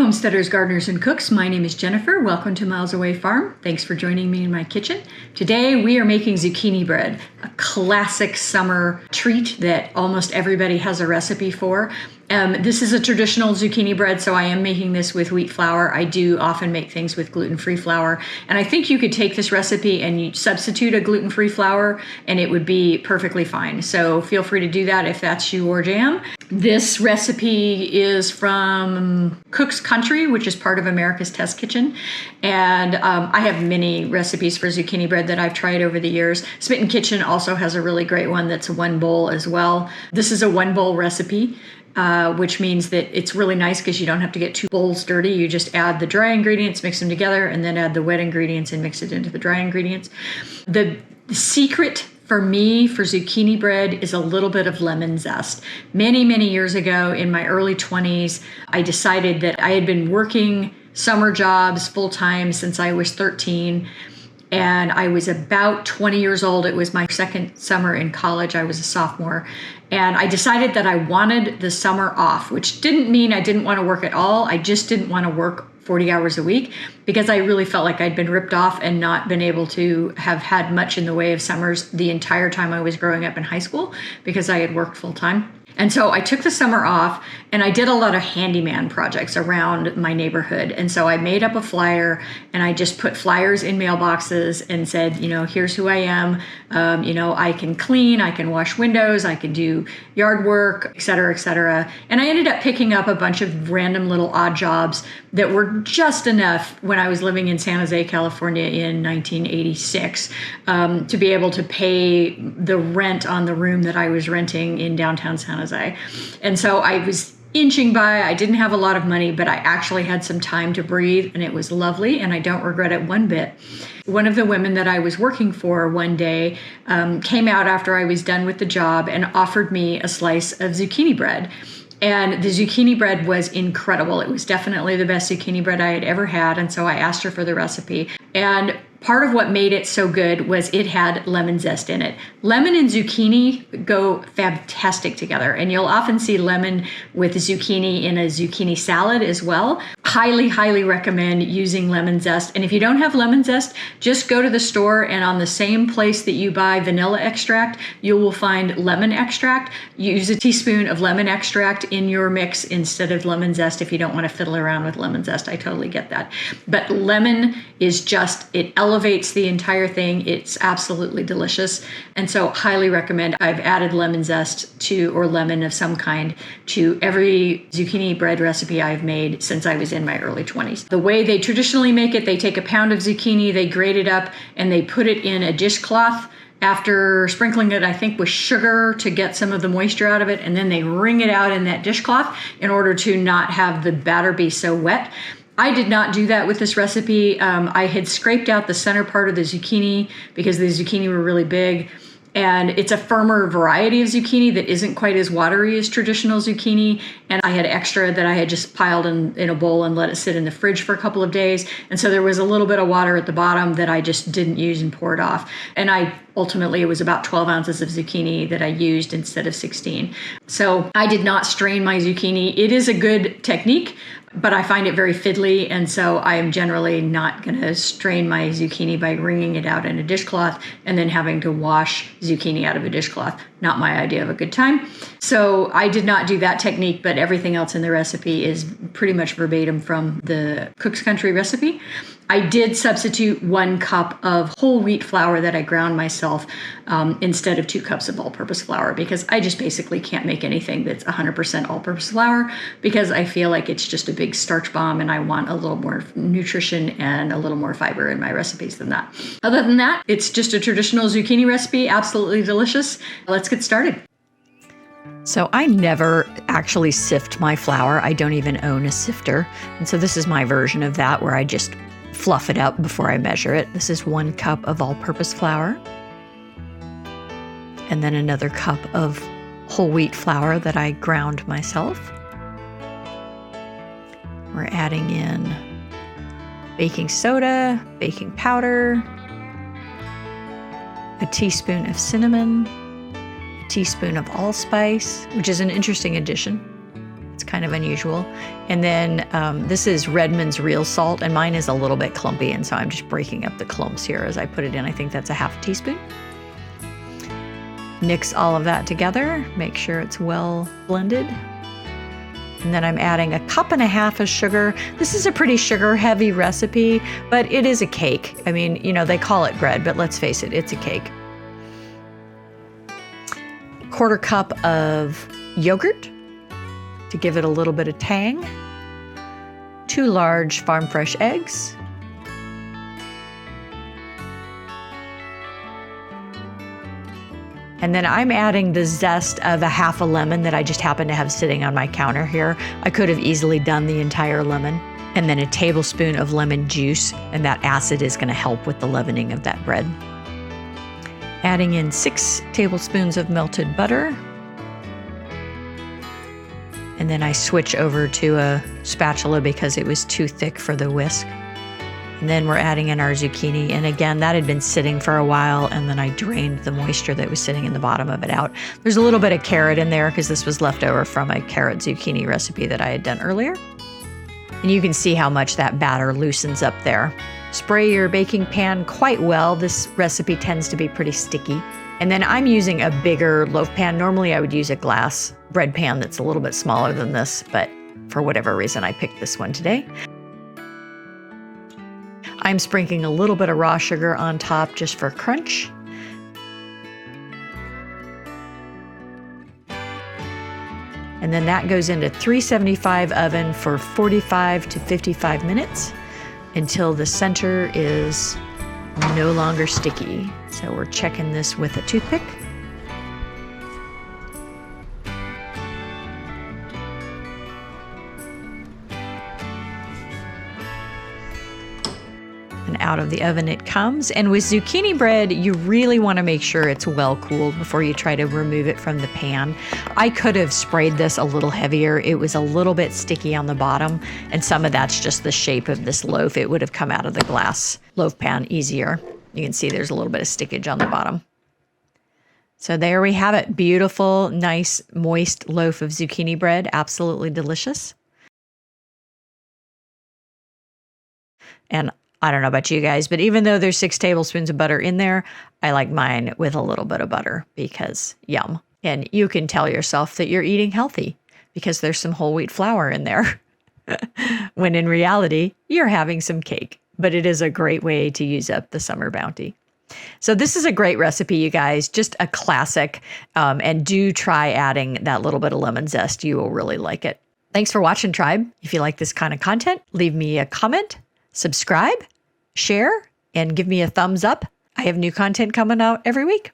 homesteaders, gardeners, and cooks. My name is Jennifer. Welcome to Miles Away Farm. Thanks for joining me in my kitchen. Today we are making zucchini bread, a classic summer treat that almost everybody has a recipe for. This is a traditional zucchini bread, so I am making this with wheat flour. I do often make things with gluten-free flour, and I think you could take this recipe and you substitute a gluten-free flour and it would be perfectly fine. So feel free to do that if that's your jam. This recipe is from Cook's Country, which is part of America's Test Kitchen. And I have many recipes for zucchini bread that I've tried over the years. Smitten Kitchen also has a really great one that's one bowl as well. This is a one bowl recipe. Which means that it's really nice because you don't have to get two bowls dirty. You just add the dry ingredients, mix them together, and then add the wet ingredients and mix it into the dry ingredients. The secret for me for zucchini bread is a little bit of lemon zest. Many, many years ago in my early 20s, I decided that I had been working summer jobs full-time since I was 13. And I was about 20 years old. It was my second summer in college. I was a sophomore. And I decided that I wanted the summer off, which didn't mean I didn't want to work at all. I just didn't want to work 40 hours a week because I really felt like I'd been ripped off and not been able to have had much in the way of summers the entire time I was growing up in high school because I had worked full time. And so I took the summer off and I did a lot of handyman projects around my neighborhood. And so I made up a flyer and I just put flyers in mailboxes and said, here's who I am. I can clean, I can wash windows, I can do yard work, et cetera, et cetera. And I ended up picking up a bunch of random little odd jobs that were just enough when I was living in San Jose, California in 1986 to be able to pay the rent on the room that I was renting in downtown San Jose. And so I was inching by. I didn't have a lot of money, but I actually had some time to breathe, and it was lovely, and I don't regret it one bit. One of the women that I was working for one day came out after I was done with the job and offered me a slice of zucchini bread. And the zucchini bread was incredible. It was definitely the best zucchini bread I had ever had, and so I asked her for the recipe. And part of what made it so good was it had lemon zest in it. Lemon and zucchini go fantastic together, and you'll often see lemon with zucchini in a zucchini salad as well. Highly, highly recommend using lemon zest. And if you don't have lemon zest, just go to the store and on the same place that you buy vanilla extract, you will find lemon extract. Use a teaspoon of lemon extract in your mix instead of lemon zest if you don't want to fiddle around with lemon zest. I totally get that. But lemon is it elevates the entire thing. It's absolutely delicious. And so highly recommend. I've added lemon zest or lemon of some kind to every zucchini bread recipe I've made since I was in my early 20s. The way they traditionally make it, they take a pound of zucchini, they grate it up, and they put it in a dishcloth after sprinkling it, I think, with sugar to get some of the moisture out of it, and then they wring it out in that dishcloth in order to not have the batter be so wet. I did not do that with this recipe. I had scraped out the center part of the zucchini because the zucchini were really big. And it's a firmer variety of zucchini that isn't quite as watery as traditional zucchini. And I had extra that I had just piled in a bowl and let it sit in the fridge for a couple of days. And so there was a little bit of water at the bottom that I just didn't use and poured off. And ultimately, it was about 12 ounces of zucchini that I used instead of 16. So I did not strain my zucchini. It is a good technique, but I find it very fiddly, and so I am generally not going to strain my zucchini by wringing it out in a dishcloth and then having to wash zucchini out of a dishcloth. Not my idea of a good time. So I did not do that technique, but everything else in the recipe is pretty much verbatim from the Cook's Country recipe. I did substitute 1 cup of whole wheat flour that I ground myself instead of 2 cups of all-purpose flour because I just basically can't make anything that's 100% all-purpose flour because I feel like it's just a big starch bomb and I want a little more nutrition and a little more fiber in my recipes than that. Other than that, it's just a traditional zucchini recipe, absolutely delicious. Let's get started. So I never actually sift my flour. I don't even own a sifter. And so this is my version of that where I just fluff it up before I measure it. This is 1 cup of all-purpose flour. And then another cup of whole wheat flour that I ground myself. We're adding in baking soda, baking powder, a teaspoon of cinnamon, a teaspoon of allspice, which is an interesting addition, It's kind of unusual. And then this is Redmond's real salt, and mine is a little bit clumpy, and so I'm just breaking up the clumps here as I put it in. I think that's a half teaspoon. Mix all of that together, make sure it's well blended. And then I'm adding 1.5 cups of sugar. This is a pretty sugar-heavy recipe, but it is a cake. I mean, you know, they call it bread, but let's face it, it's a cake. 1/4 cup of yogurt to give it a little bit of tang. 2 large farm fresh eggs. And then I'm adding the zest of 1/2 lemon that I just happen to have sitting on my counter here. I could have easily done the entire lemon. And then a tablespoon of lemon juice, and that acid is going to help with the leavening of that bread. Adding in 6 tablespoons of melted butter. And then I switch over to a spatula because it was too thick for the whisk. And then we're adding in our zucchini. And again, that had been sitting for a while, and then I drained the moisture that was sitting in the bottom of it out. There's a little bit of carrot in there because this was left over from a carrot zucchini recipe that I had done earlier. And you can see how much that batter loosens up there. Spray your baking pan quite well. This recipe tends to be pretty sticky. And then I'm using a bigger loaf pan. Normally I would use a glass bread pan that's a little bit smaller than this, but for whatever reason I picked this one today. I'm sprinkling a little bit of raw sugar on top just for crunch. And then that goes into 375 oven for 45 to 55 minutes until the center is no longer sticky. So we're checking this with a toothpick. And out of the oven it comes. And with zucchini bread, you really want to make sure it's well cooled before you try to remove it from the pan. I could have sprayed this a little heavier. It was a little bit sticky on the bottom, and some of that's just the shape of this loaf. It would have come out of the glass loaf pan easier. You can see there's a little bit of stickage on the bottom. So there we have it. Beautiful, nice, moist loaf of zucchini bread. Absolutely delicious. And I don't know about you guys, but even though there's 6 tablespoons of butter in there, I like mine with a little bit of butter because yum. And you can tell yourself that you're eating healthy because there's some whole wheat flour in there. When in reality, you're having some cake. But it is a great way to use up the summer bounty. So this is a great recipe, you guys, just a classic. And do try adding that little bit of lemon zest. You will really like it. Thanks for watching, Tribe. If you like this kind of content, leave me a comment, subscribe, share, and give me a thumbs up. I have new content coming out every week.